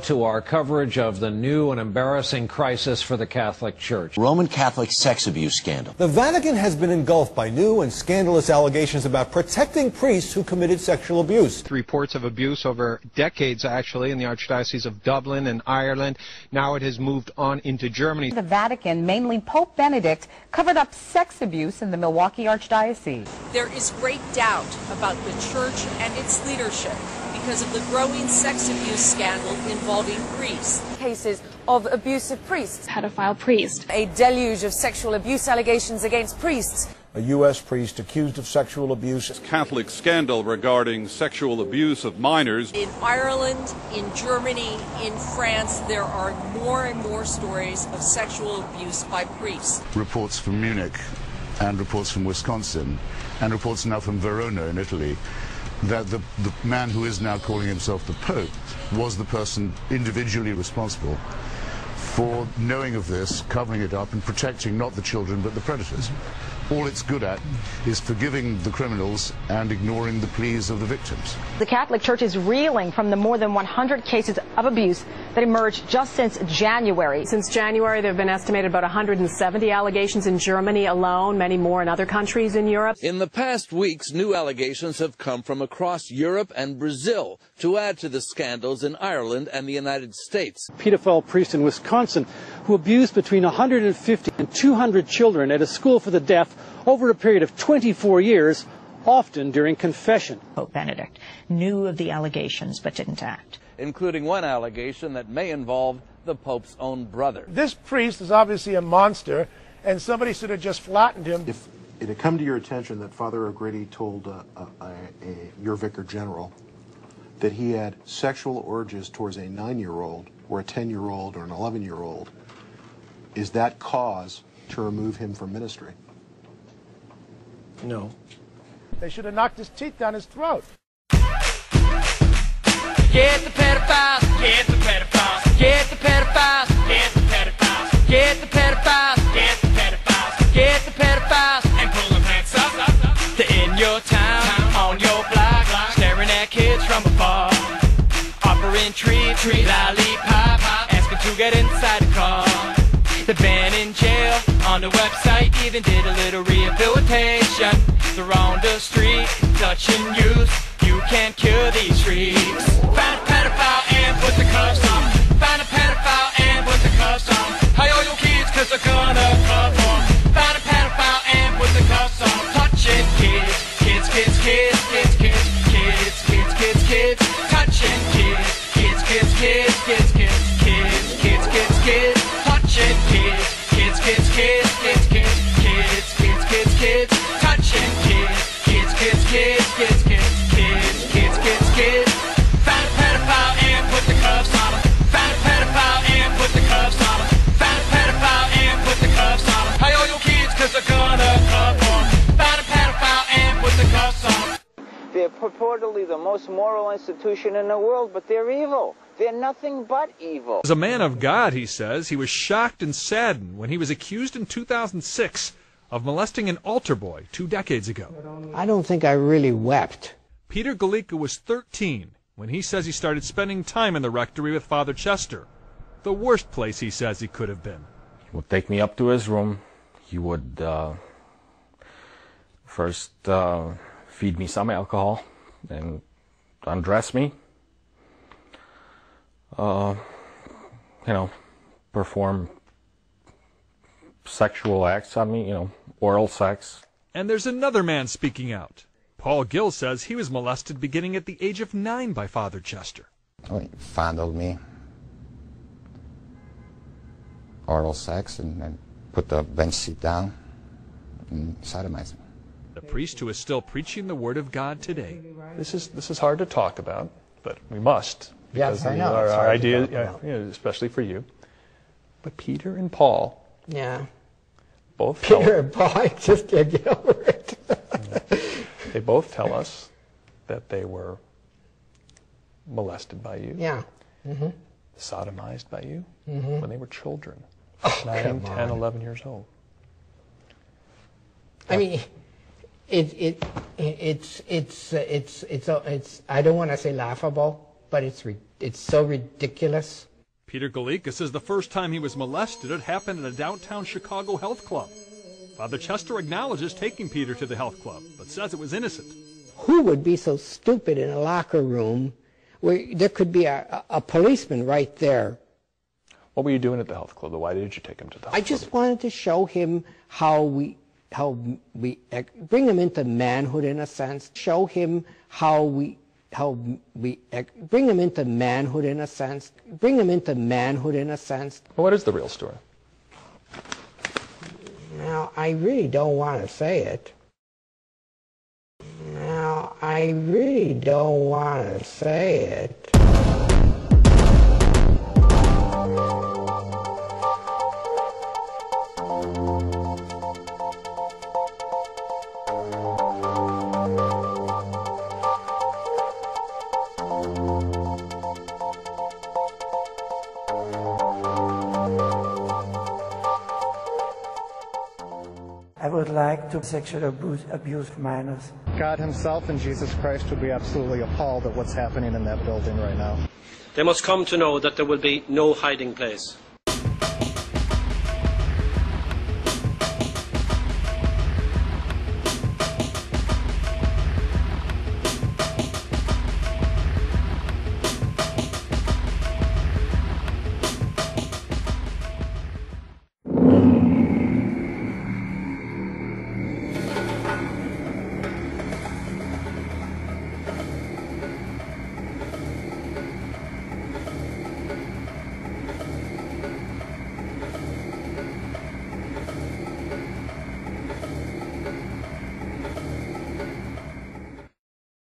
to our coverage of the new and embarrassing crisis for the Catholic Church. Roman Catholic sex abuse scandal. The Vatican has been engulfed by new and scandalous allegations about protecting priests who committed sexual abuse. Reports of abuse over decades, actually, in the Archdiocese of Dublin and Ireland. Now it has moved on into Germany. The Vatican, mainly Pope Benedict, covered up sex abuse in the Milwaukee Archdiocese. There is great doubt about the church and its leadership because of the growing sex abuse scandal involving priests. Cases of abusive priests. Pedophile priest. A deluge of sexual abuse allegations against priests. A U.S. priest accused of sexual abuse. Catholic scandal regarding sexual abuse of minors. In Ireland, in Germany, in France, there are more and more stories of sexual abuse by priests. Reports from Munich and reports from Wisconsin and reports now from Verona in Italy that the man who is now calling himself the Pope was the person individually responsible for knowing of this, covering it up and protecting not the children but the predators. All it's good at is forgiving the criminals and ignoring the pleas of the victims. The Catholic Church is reeling from the more than 100 cases of abuse that emerged just since January. Since January, there have been estimated about 170 allegations in Germany alone, many more in other countries in Europe. In the past weeks, new allegations have come from across Europe and Brazil to add to the scandals in Ireland and the United States. Pedophile priest in Wisconsin who abused between 150 and 200 children at a school for the deaf over a period of 24 years, often during confession. Pope Benedict knew of the allegations but didn't act. Including one allegation that may involve the Pope's own brother. This priest is obviously a monster, and somebody should have just flattened him. If it had come to your attention that Father O'Grady told your vicar general that he had sexual urges towards a 9-year-old or a 10-year-old or an 11-year-old, is that cause to remove him from ministry? No. They should have knocked his teeth down his throat. Get the pedophiles, get the pedophiles, get the pedophiles, get the pedophiles, get the pedophiles, get the pedophiles, get the pedophiles, and pull them hands up. They're in your town, on your block, staring at kids from afar, offering treat, lollipop, asking to get inside the car. They've been in jail, on the website, even did a little rehabilitation. They're on the street, touching youth, you can't cure these freaks. Find a pedophile and put the cuffs on. Find a pedophile and put the cuffs on. Hi all your kids, cause they're gonna cuff on. Find a pedophile and put the cuffs on. Touching kids, kids, kids, kids, kids, kids, kids, kids, kids, kids, touching kids, kids, kids, kids, kids, kids, kids, kids, kids, kids, touching kids, kids, kids, kids, kids, kids, kids, kids, kids, kids, touching kids, kids, kids, kids, kids, kids, kids, kids, kids, kids. Find a pedophile and put the cuffs on him. Find a pedophile and put the cuffs on him. Find a pedophile and put the cuffs on him. Hi all your kids, cause they're gonna cuff on. Find a pedophile and put the cuffs on him. They're purportedly the most moral institution in the world, but they're evil. They're nothing but evil. As a man of God, he says, he was shocked and saddened when he was accused in 2006 of molesting an altar boy 2 decades ago. I don't think I really wept. Peter Galika was 13 when he says he started spending time in the rectory with Father Chester. The worst place, he says, he could have been. He would take me up to his room. He would first feed me some alcohol and undress me. Perform sexual acts on me, oral sex. And there's another man speaking out. Paul Gill says he was molested beginning at the age of 9 by Father Chester. He fondled me, oral sex, and put the bench seat down and sodomized me. The priest who is still preaching the word of God today. This is hard to talk about, but we must. Yes, I know. Our idea, especially for you. But Peter and Paul, both Peter and Paul, I just can't get over it. They both tell us that they were molested by you. Yeah. Mm-hmm. Sodomized by you when they were children, 9, 10, 11 years old. I mean, it's I don't want to say laughable, but it's so ridiculous. Peter Galika says the first time he was molested, it happened at a downtown Chicago health club. Father Chester acknowledges taking Peter to the health club, but says it was innocent. Who would be so stupid in a locker room where there could be a policeman right there? What were you doing at the health club? Why did you take him to the health club? I just wanted to show him how we bring him into manhood in a sense. Show him how we bring him into manhood in a sense. Bring him into manhood in a sense. Well, what is the real story? Now, I really don't want to say it. Now, I really don't want to say it. I would like to sexually abuse minors. God himself and Jesus Christ would be absolutely appalled at what's happening in that building right now. They must come to know that there will be no hiding place.